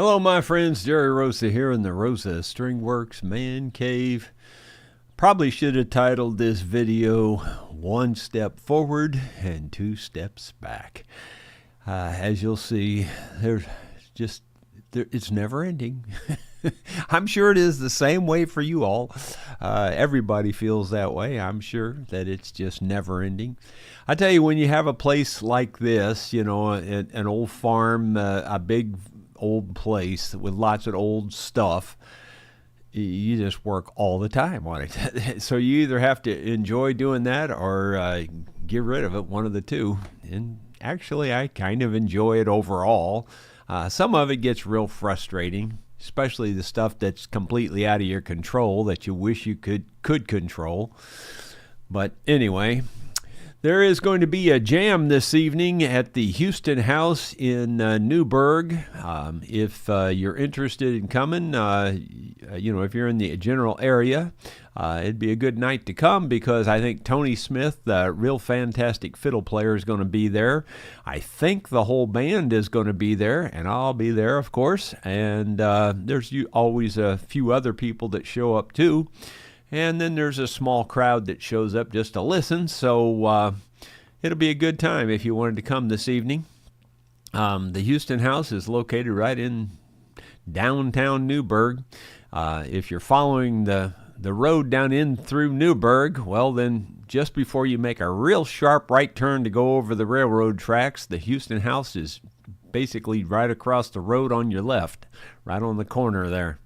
Hello, my friends. Jerry Rosa here in the Rosa Stringworks Man Cave. Probably should have titled this video One Step Forward and Two Steps Back. As you'll see, it's never ending. I'm sure it is the same way for you all. Everybody feels that way. I'm sure that it's just never ending. I tell you, when you have a place like this, you know, an old farm, a big old place with lots of old stuff, you just work all the time on it. So you either have to enjoy doing that or get rid of it, one of the two. And actually, I kind of enjoy it overall. Some of it gets real frustrating, especially the stuff that's completely out of your control that you wish you could control. But anyway, there is going to be a jam this evening at the Houston House in Newburgh. If you're interested in coming, if you're in the general area, it'd be a good night to come because I think Tony Smith, the real fantastic fiddle player, is going to be there. I think the whole band is going to be there, and I'll be there, of course. And there's always a few other people that show up too. And then there's a small crowd that shows up just to listen, so it'll be a good time if you wanted to come this evening. The Houston House is located right in downtown Newburgh. If you're following the road down in through Newburgh, well then just before you make a real sharp right turn to go over the railroad tracks, the Houston House is basically right across the road on your left, right on the corner there.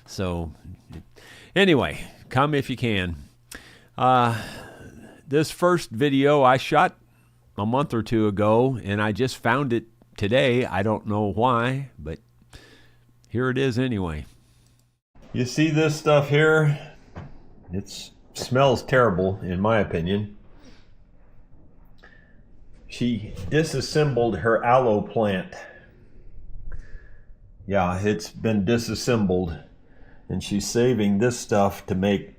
So anyway, come if you can. This first video I shot a month or two ago, and I just found it today. I don't know why, but here it is anyway. You see this stuff here? It smells terrible, in my opinion. She disassembled her aloe plant. Yeah, it's been disassembled. And she's saving this stuff to make,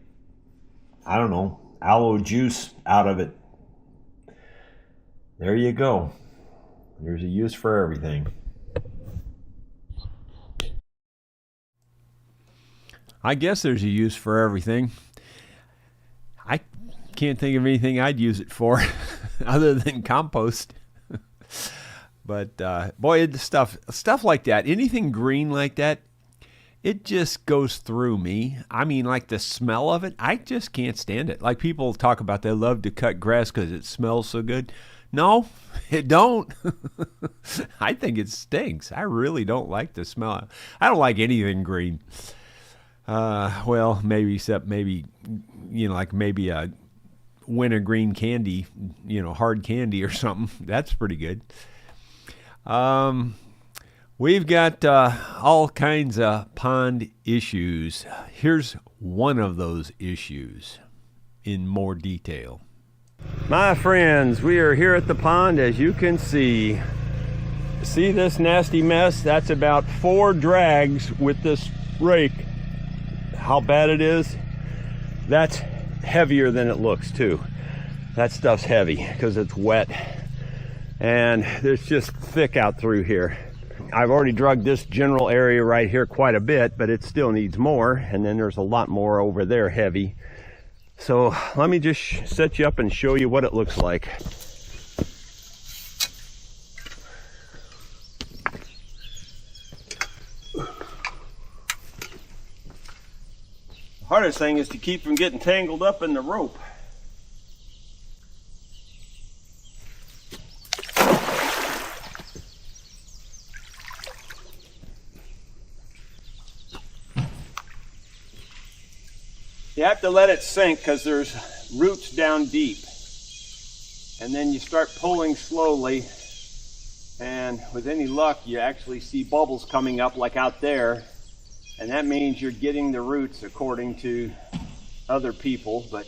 I don't know, aloe juice out of it. There you go. There's a use for everything. I guess there's a use for everything. I can't think of anything I'd use it for other than compost. But boy, stuff like that, anything green like that, it just goes through me. I mean, like the smell of it, I just can't stand it. Like people talk about they love to cut grass because it smells so good. No, it don't. I think it stinks. I really don't like the smell. I don't like anything green. Well, maybe except maybe, like maybe a wintergreen candy, hard candy or something. That's pretty good. We've got all kinds of pond issues. Here's one of those issues in more detail. My friends, we are here at the pond, as you can see. See this nasty mess? That's about 4 drags with this rake. How bad it is? That's heavier than it looks too. That stuff's heavy because it's wet. And it's just thick out through here. I've already drug this general area right here quite a bit, but it still needs more. And then there's a lot more over there heavy. So let me just set you up and show you what it looks like. The hardest thing is to keep from getting tangled up in the rope. You have to let it sink because there's roots down deep. And then you start pulling slowly. And with any luck, you actually see bubbles coming up like out there. And that means you're getting the roots according to other people. But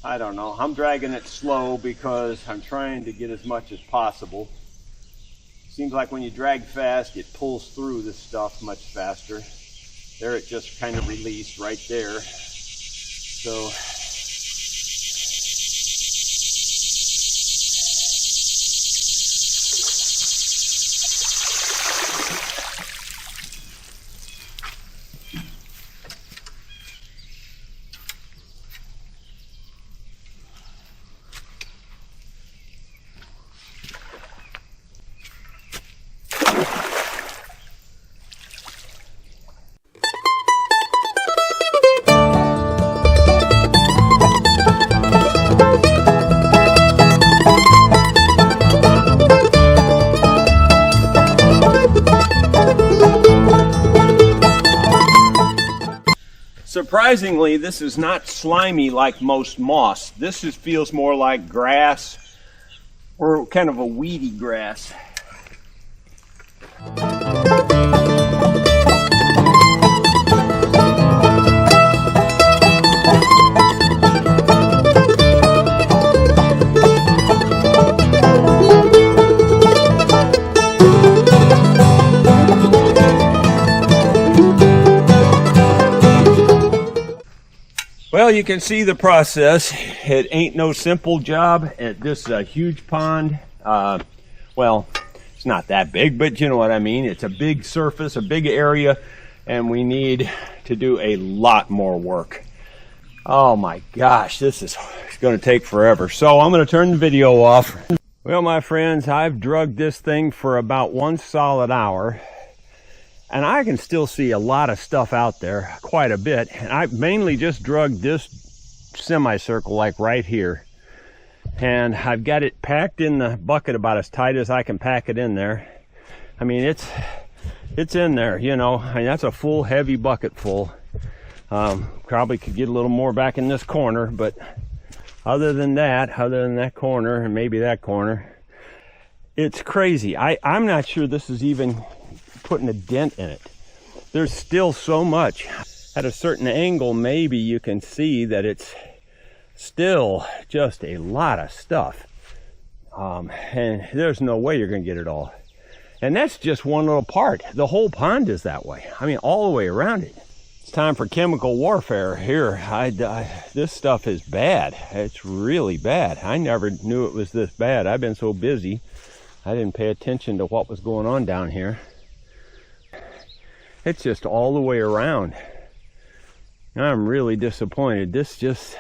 I don't know. I'm dragging it slow because I'm trying to get as much as possible. Seems like when you drag fast, it pulls through this stuff much faster. There it just kind of released right there. So Surprisingly, this is not slimy like most moss. This feels more like grass, or kind of a weedy grass. Well, you can see the process. It ain't no simple job. This is a huge pond. Well, it's not that big, but you know what I mean. It's a big surface, a big area, and we need to do a lot more work. Oh my gosh, this is going to take forever. So I'm going to turn the video off. Well, my friends, I've drugged this thing for about 1 solid hour. And I can still see a lot of stuff out there, quite a bit. And I mainly just drugged this semicircle, like right here. And I've got it packed in the bucket about as tight as I can pack it in there. I mean, it's in there, you know. I mean, that's a full, heavy bucket full. Probably could get a little more back in this corner, but other than that corner, and maybe that corner, it's crazy. I'm not sure this is even putting a dent in it. There's still so much. At a certain angle, maybe you can see that it's still just a lot of stuff. And there's no way you're gonna get it all. And that's just one little part. The whole pond is that way. I mean, all the way around it. It's time for chemical warfare here. This stuff is bad. It's really bad. I never knew it was this bad. I've been so busy, I didn't pay attention to what was going on down here. It's just all the way around. I'm really disappointed. This just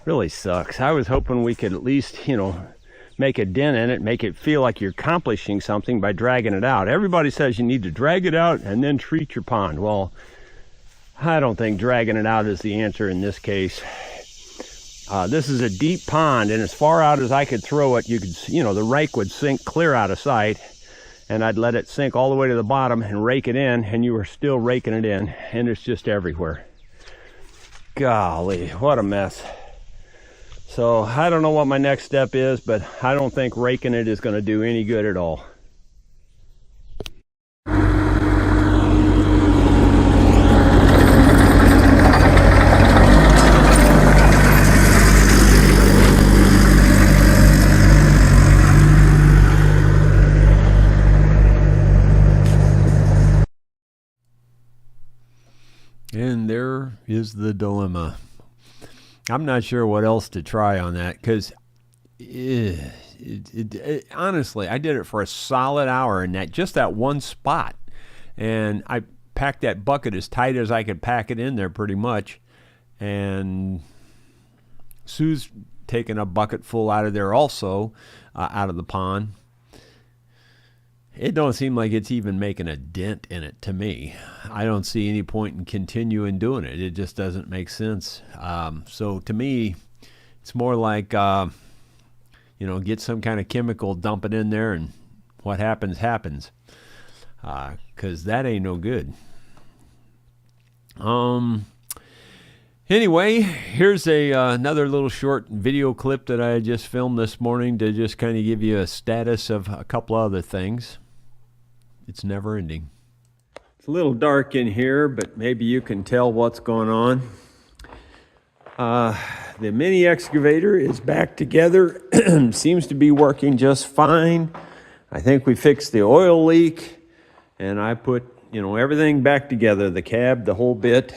really sucks. I was hoping we could at least, you know, make a dent in it, make it feel like you're accomplishing something by dragging it out. Everybody says you need to drag it out and then treat your pond. Well, I don't think dragging it out is the answer in this case. This is a deep pond, and as far out as I could throw it, the rake would sink clear out of sight. And I'd let it sink all the way to the bottom and rake it in, and you were still raking it in, and it's just everywhere. Golly, what a mess. So I don't know what my next step is, but I don't think raking it is going to do any good at all. And there is the dilemma. I'm not sure what else to try on that, because honestly, I did it for a solid hour in just that one spot. And I packed that bucket as tight as I could pack it in there pretty much. And Sue's taken a bucket full out of there also, out of the pond. It don't seem like it's even making a dent in it to me. I don't see any point in continuing doing it. It just doesn't make sense. So to me, it's more like, get some kind of chemical, dump it in there, and what happens, happens. 'Cause that ain't no good. Anyway, here's another little short video clip that I just filmed this morning to just kind of give you a status of a couple other things. It's never ending. It's a little dark in here, but maybe you can tell what's going on. The mini excavator is back together. Seems to be working just fine. I think we fixed the oil leak, and I put, everything back together, the cab, the whole bit.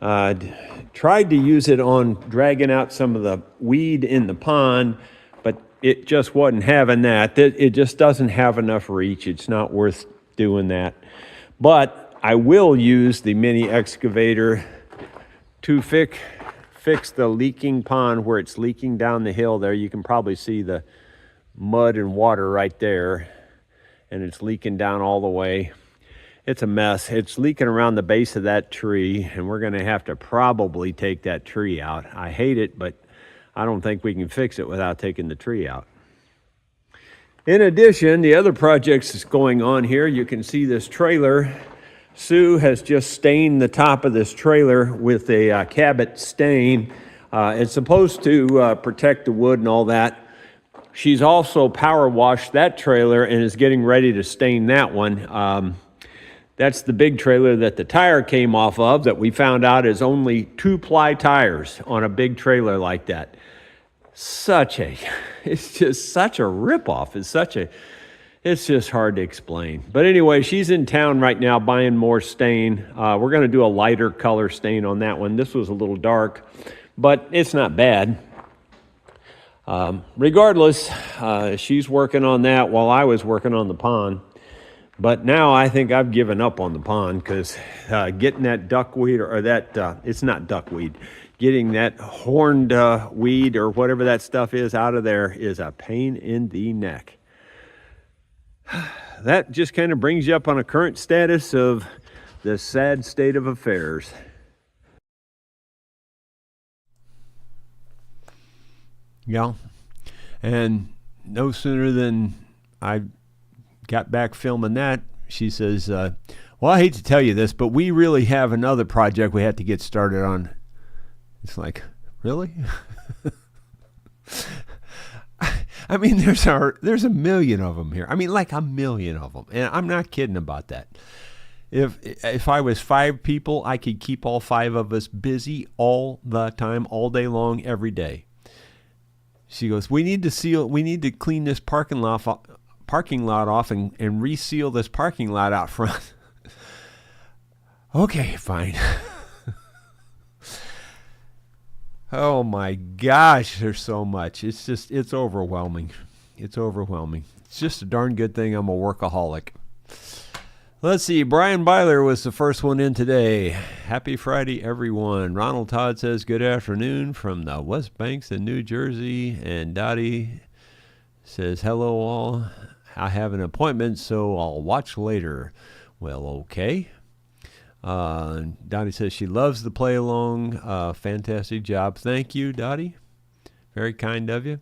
Tried to use it on dragging out some of the weed in the pond, but it just wasn't having that. It just doesn't have enough reach. It's not worth doing that. But I will use the mini excavator to fix the leaking pond where it's leaking down the hill there. You can probably see the mud and water right there, and it's leaking down all the way. It's a mess. It's leaking around the base of that tree, and we're going to have to probably take that tree out. I hate it, but I don't think we can fix it without taking the tree out. In addition, the other projects that's going on here, you can see this trailer. Sue has just stained the top of this trailer with a Cabot stain. It's supposed to protect the wood and all that. She's also power washed that trailer and is getting ready to stain that one. That's the big trailer that the tire came off of, that we found out is only 2-ply tires on a big trailer like that. It's just such a ripoff. It's just hard to explain. But anyway, she's in town right now buying more stain. We're going to do a lighter color stain on that one. This was a little dark, but it's not bad. Regardless, she's working on that while I was working on the pond. But now I think I've given up on the pond because getting that duckweed, or that, it's not duckweed, getting that horned weed or whatever that stuff is out of there is a pain in the neck. That just kind of brings you up on a current status of the sad state of affairs. Yeah, and no sooner than I got back filming that, she says, well, I hate to tell you this, but we really have another project we have to get started on. It's like, really? I mean, there's a million of them here. I mean, like a million of them. And I'm not kidding about that. If I was 5 people, I could keep all 5 of us busy all the time, all day long, every day. She goes, we need to clean this parking lot off and reseal this parking lot out front. Okay, fine. Oh my gosh, there's so much. It's overwhelming. It's overwhelming. It's just a darn good thing I'm a workaholic. Let's see, Brian Byler was the first one in today. Happy Friday, everyone. Ronald Todd says, good afternoon from the West Banks in New Jersey. And Dottie says, hello all. I have an appointment, so I'll watch later. Well, okay. Dottie says she loves the play along. Fantastic job. Thank you, Dottie. Very kind of you.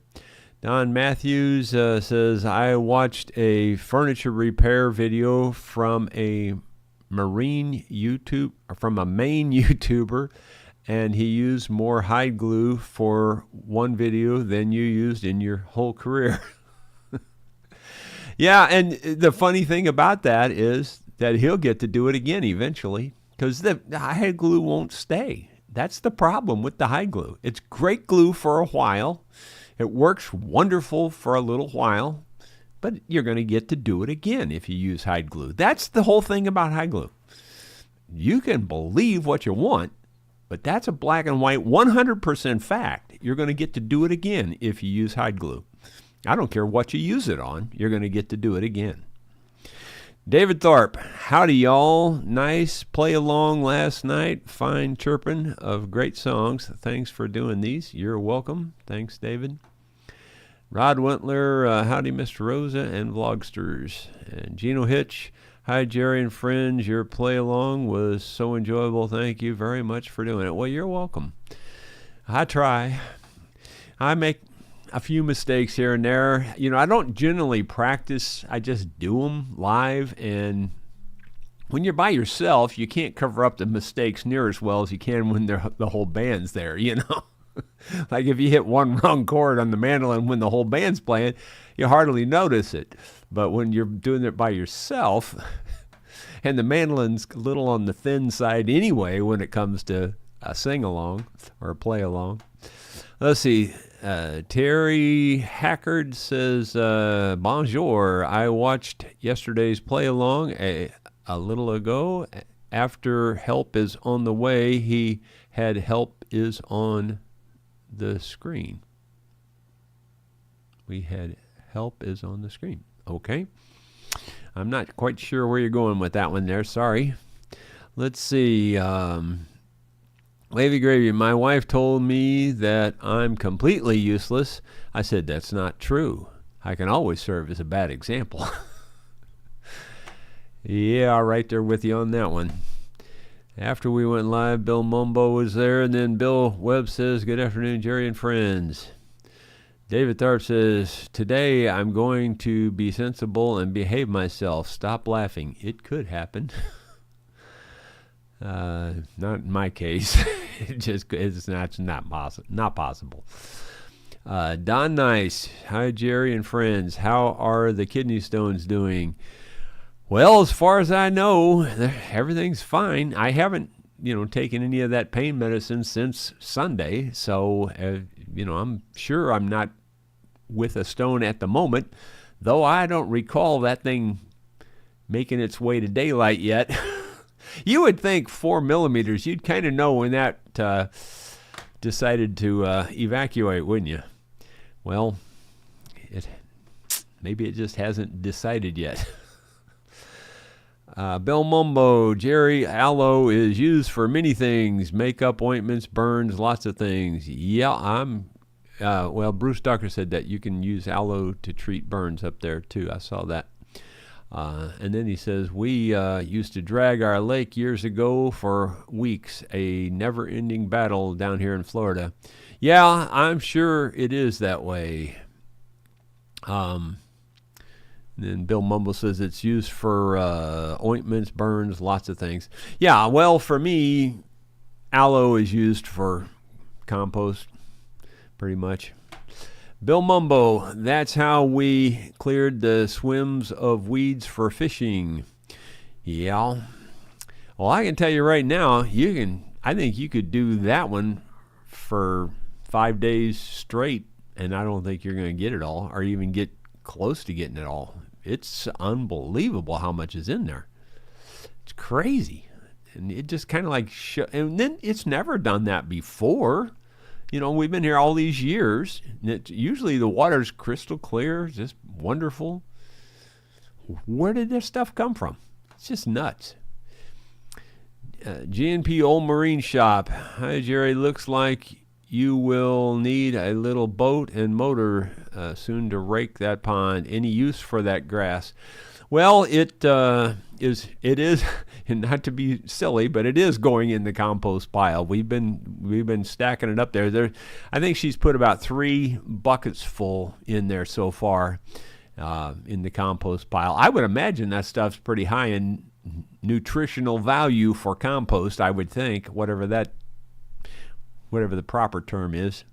Don Matthews says, I watched a furniture repair video from a Maine YouTuber, and he used more hide glue for one video than you used in your whole career. Yeah, and the funny thing about that is that he'll get to do it again eventually, because the hide glue won't stay. That's the problem with the hide glue. It's great glue for a while. It works wonderful for a little while, but you're going to get to do it again if you use hide glue. That's the whole thing about hide glue. You can believe what you want, but that's a black and white 100% fact. You're going to get to do it again if you use hide glue. I don't care what you use it on. You're going to get to do it again. David Thorpe, howdy y'all. Nice play along last night. Fine chirping of great songs. Thanks for doing these. You're welcome. Thanks, David. Rod Wentler, howdy Mr. Rosa and Vlogsters. And Gino Hitch, hi Jerry and friends. Your play along was so enjoyable. Thank you very much for doing it. Well, you're welcome. I try. I make a few mistakes here and there. You know, I don't generally practice. I just do them live. And when you're by yourself, you can't cover up the mistakes near as well as you can when the whole band's there, you know. Like if you hit one wrong chord on the mandolin when the whole band's playing, you hardly notice it. But when you're doing it by yourself, and the mandolin's a little on the thin side anyway when it comes to a sing-along or a play-along. Let's see. Terry Hackard says, bonjour. I watched yesterday's play along a little ago. After help is on the way, he had help is on the screen. We had help is on the screen. Okay. I'm not quite sure where you're going with that one there. Sorry. Let's see. Wavy Gravy, my wife told me that I'm completely useless. I said, that's not true. I can always serve as a bad example. Yeah, right there with you on that one. After we went live, Bill Mumbo was there, and then Bill Webb says, good afternoon, Jerry and friends. David Tharp says, today I'm going to be sensible and behave myself. Stop laughing. It could happen. Not in my case. It's not possible. Don Nice, hi Jerry and friends. How are the kidney stones doing? Well, as far as I know, everything's fine. I haven't, taken any of that pain medicine since Sunday, so I'm sure I'm not with a stone at the moment, though I don't recall that thing making its way to daylight yet. You would think 4 millimeters, you'd kind of know when that decided to evacuate, wouldn't you? Well, maybe it just hasn't decided yet. Bill Mumbo, Jerry, aloe is used for many things, makeup, ointments, burns, lots of things. Yeah, Bruce Ducker said that you can use aloe to treat burns up there too. I saw that. And then he says, we used to drag our lake years ago for weeks, a never-ending battle down here in Florida. Yeah, I'm sure it is that way. Then Bill Mumble says it's used for ointments, burns, lots of things. Yeah, well, for me, aloe is used for compost, pretty much. Bill Mumbo, that's how we cleared the swims of weeds for fishing. Yeah. Well, I can tell you right now, I think you could do that one for 5 days straight, and I don't think you're going to get it all, or even get close to getting it all. It's unbelievable how much is in there. It's crazy. And it just kind of like, and then it's never done that before. We've been here all these years. Usually the water's crystal clear, just wonderful. Where did this stuff come from? It's just nuts. G&P Old Marine Shop. Hi, Jerry. Looks like you will need a little boat and motor soon to rake that pond. Any use for that grass? Well, it is, and not to be silly, but it is going in the compost pile. We've been stacking it up there. I think she's put about 3 buckets full in there so far in the compost pile. I would imagine that stuff's pretty high in nutritional value for compost, I would think, whatever the proper term is.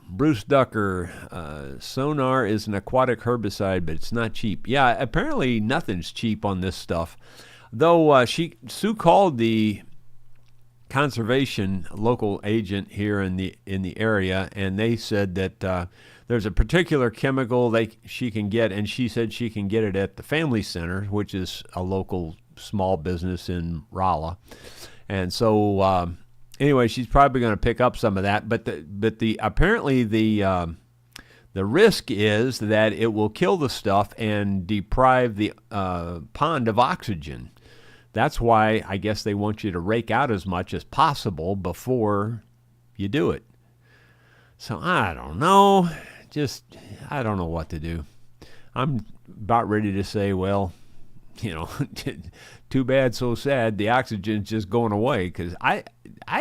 Bruce Ducker, Sonar is an aquatic herbicide, but it's not cheap. Yeah, apparently nothing's cheap on this stuff. Though Sue called the conservation local agent here in the area, and they said that there's a particular chemical she can get, and she said she can get it at the Family Center, which is a local small business in Rolla. And so anyway, she's probably going to pick up some of that, but apparently the risk is that it will kill the stuff and deprive the pond of oxygen. That's why I guess they want you to rake out as much as possible before you do it. So I don't know. I don't know what to do. I'm about ready to say, well, too bad, so sad. The oxygen's just going away, because I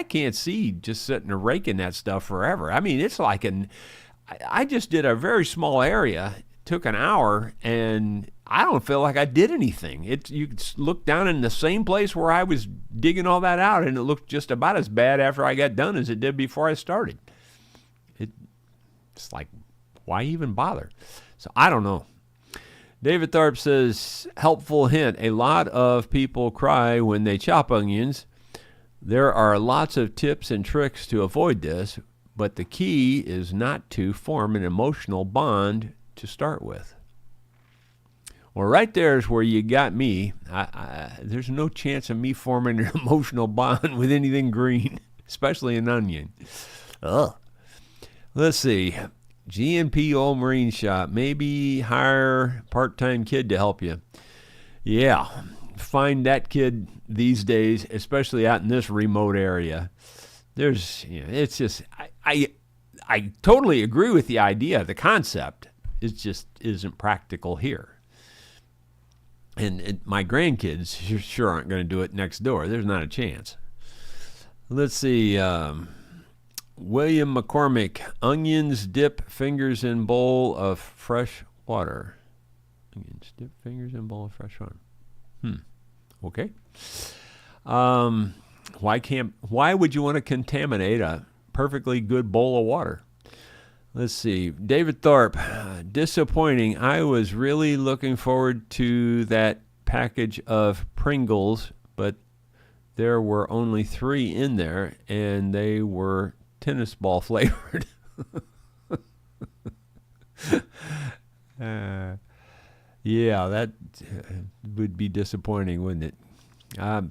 can't see just sitting there raking that stuff forever. I mean, it's like I just did a very small area. It took an hour, and I don't feel like I did anything. You could look down in the same place where I was digging all that out, and it looked just about as bad after I got done as it did before I started. It's like, why even bother? So I don't know. David Tharp says, helpful hint, a lot of people cry when they chop onions. There are lots of tips and tricks to avoid this, but the key is not to form an emotional bond to start with. Well, right there is where you got me. There's no chance of me forming an emotional bond with anything green, especially an onion. Ugh. Let's see. G&P Old Marine Shop. Maybe hire part-time kid to help you. Yeah, find that kid these days, especially out in this remote area. It's just, I totally agree with the idea, the concept. It just isn't practical here. And my grandkids sure aren't going to do it next door. There's not a chance. Let's see. William McCormick, onions dip fingers in bowl of fresh water. Onions dip fingers in bowl of fresh water. Okay. Why would you want to contaminate a perfectly good bowl of water? Let's see. David Thorpe, disappointing. I was really looking forward to that package of Pringles, but there were only 3 in there, and they were tennis ball flavored. Yeah, that would be disappointing, wouldn't it?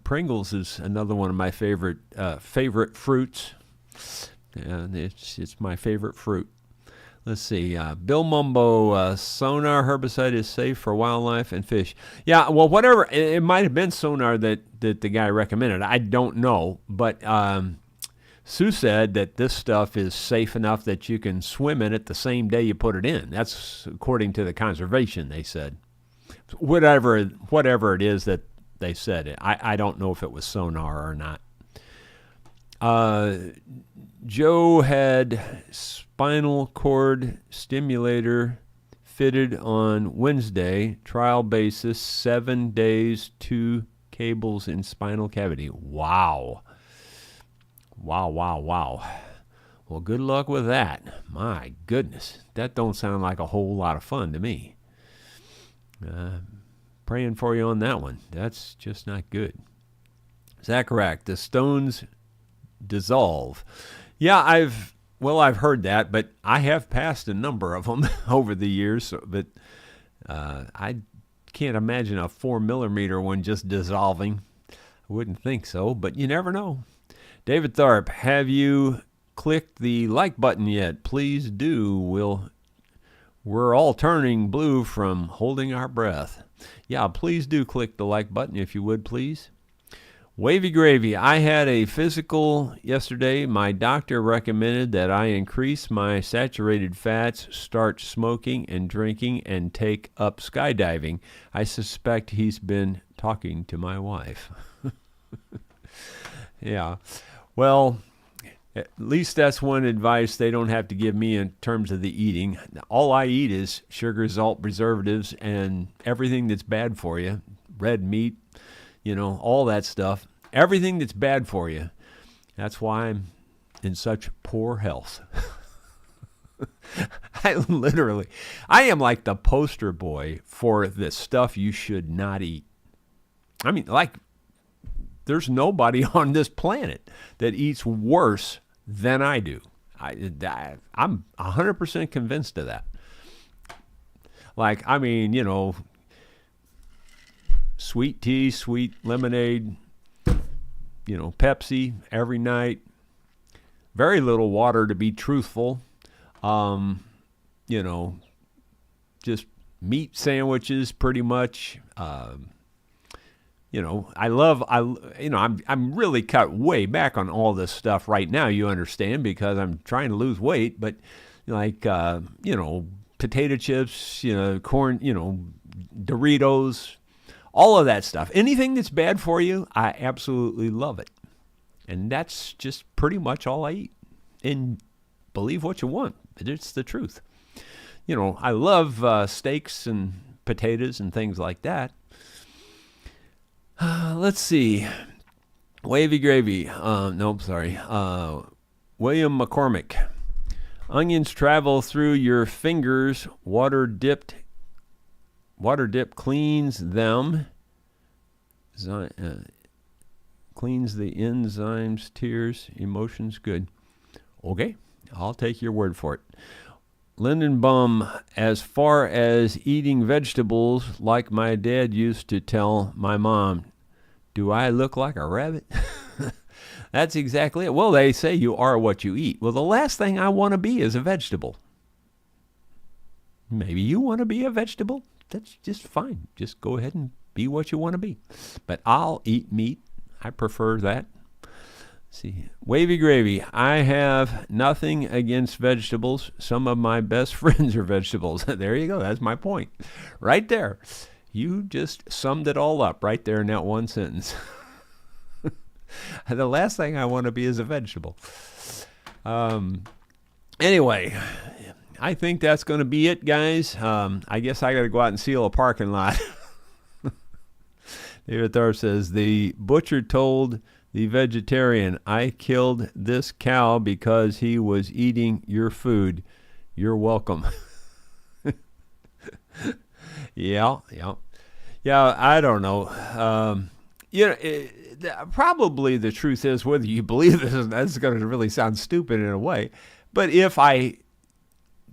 Pringles is another one of my favorite fruits. And it's my favorite fruit. Let's see. Bill Mumbo, sonar herbicide is safe for wildlife and fish. Yeah, well, whatever. It might have been sonar that the guy recommended. I don't know. But Sue said that this stuff is safe enough that you can swim in it the same day you put it in. That's according to the conservation, they said. Whatever it is that they said. I don't know if it was sonar or not. Joe had spinal cord stimulator fitted on Wednesday, trial basis, 7 days, 2 cables in spinal cavity. Wow. Wow. Well, good luck with that. My goodness, that don't sound like a whole lot of fun to me. Praying for you on that one. That's just not good. Zacharac, the stones dissolve. Yeah, I've heard that, but I have passed a number of them over the years. But I can't imagine a 4mm one just dissolving. I wouldn't think so, but you never know. David Tharp, have you clicked the like button yet? Please do. We're all turning blue from holding our breath. Yeah, please do click the like button if you would, please. Wavy Gravy, I had a physical yesterday. My doctor recommended that I increase my saturated fats, start smoking and drinking, and take up skydiving. I suspect he's been talking to my wife. Yeah. Well, at least that's one advice they don't have to give me in terms of the eating. All I eat is sugar, salt, preservatives, and everything that's bad for you. Red meat, all that stuff. Everything that's bad for you. That's why I'm in such poor health. I am like the poster boy for the stuff you should not eat. I mean, there's nobody on this planet that eats worse than I do. I'm 100% convinced of that. Sweet tea, sweet lemonade, Pepsi every night. Very little water, to be truthful. Just meat sandwiches pretty much. I'm really cut way back on all this stuff right now, you understand, because I'm trying to lose weight, but potato chips, corn, Doritos, all of that stuff. Anything that's bad for you, I absolutely love it. And that's just pretty much all I eat. And believe what you want, but it's the truth. I love steaks and potatoes and things like that. Let's see. Wavy Gravy. William McCormick. Onions travel through your fingers. Water dip cleans them. Cleans the enzymes, tears, emotions. Good. Okay, I'll take your word for it. Lindenbaum, as far as eating vegetables, like my dad used to tell my mom, do I look like a rabbit? That's exactly it. Well, they say you are what you eat. Well, the last thing I want to be is a vegetable. Maybe you want to be a vegetable. That's just fine. Just go ahead and be what you want to be. But I'll eat meat. I prefer that. See, Wavy Gravy. I have nothing against vegetables. Some of my best friends are vegetables. There you go. That's my point. Right there. You just summed it all up right there in that one sentence. The last thing I want to be is a vegetable. Anyway, I think that's going to be it, guys. I guess I got to go out and seal a parking lot. David Thorpe says, the butcher told the vegetarian, I killed this cow because he was eating your food. You're welcome. Yeah. I don't know. Probably the truth is, whether you believe this, that's going to really sound stupid in a way. But if I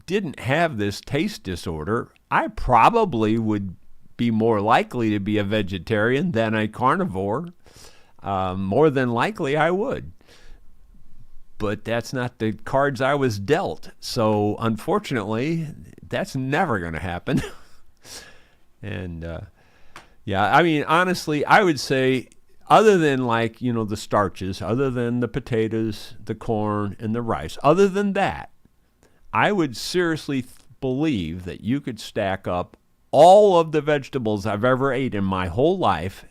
didn't have this taste disorder, I probably would be more likely to be a vegetarian than a carnivore. More than likely I would. But that's not the cards I was dealt. So unfortunately, that's never going to happen. And honestly, I would say, other than the starches, other than the potatoes, the corn, and the rice, other than that, I would seriously believe that you could stack up all of the vegetables I've ever ate in my whole life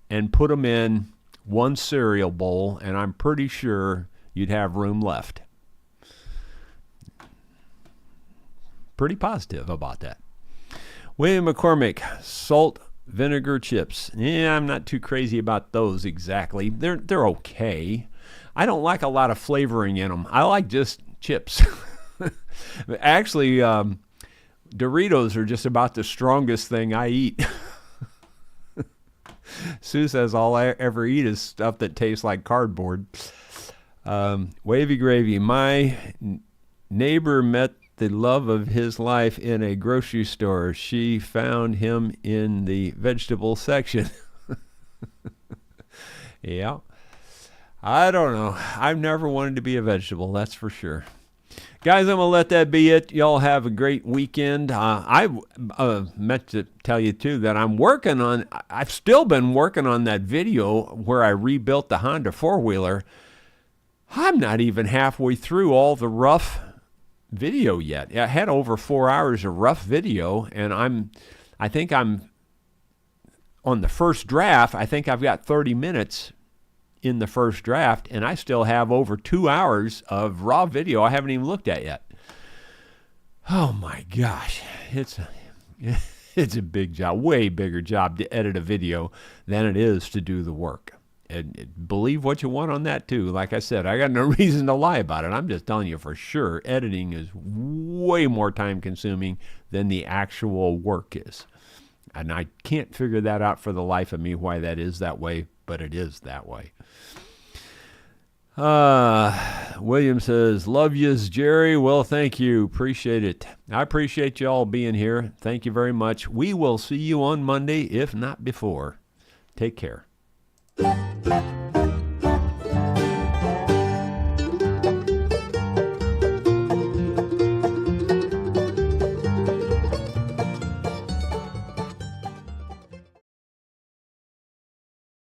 and put them in one cereal bowl, and I'm pretty sure you'd have room left. Pretty positive about that. William McCormick, salt vinegar chips. Yeah, I'm not too crazy about those exactly. They're okay. I don't like a lot of flavoring in them. I like just chips. Actually, Doritos are just about the strongest thing I eat. Sue says all I ever eat is stuff that tastes like cardboard. Wavy Gravy. My neighbor met the love of his life in a grocery store. She found him in the vegetable section. Yeah. I don't know. I've never wanted to be a vegetable, that's for sure. Guys, I'm going to let that be it. Y'all have a great weekend. I meant to tell you, too, that I've still been working on that video where I rebuilt the Honda four-wheeler. I'm not even halfway through all the rough video yet. I had over 4 hours of rough video, and I think I'm on the first draft. I think I've got 30 minutes in the first draft, and I still have over 2 hours of raw video I haven't even looked at yet. Oh my gosh, it's a big job, way bigger job to edit a video than it is to do the work. And believe what you want on that too. Like I said, I got no reason to lie about it. I'm just telling you for sure, editing is way more time consuming than the actual work is. And I can't figure that out for the life of me, why that is that way, but it is that way. William says, love yous, Jerry. Well, thank you. Appreciate it. I appreciate you all being here. Thank you very much. We will see you on Monday, if not before. Take care.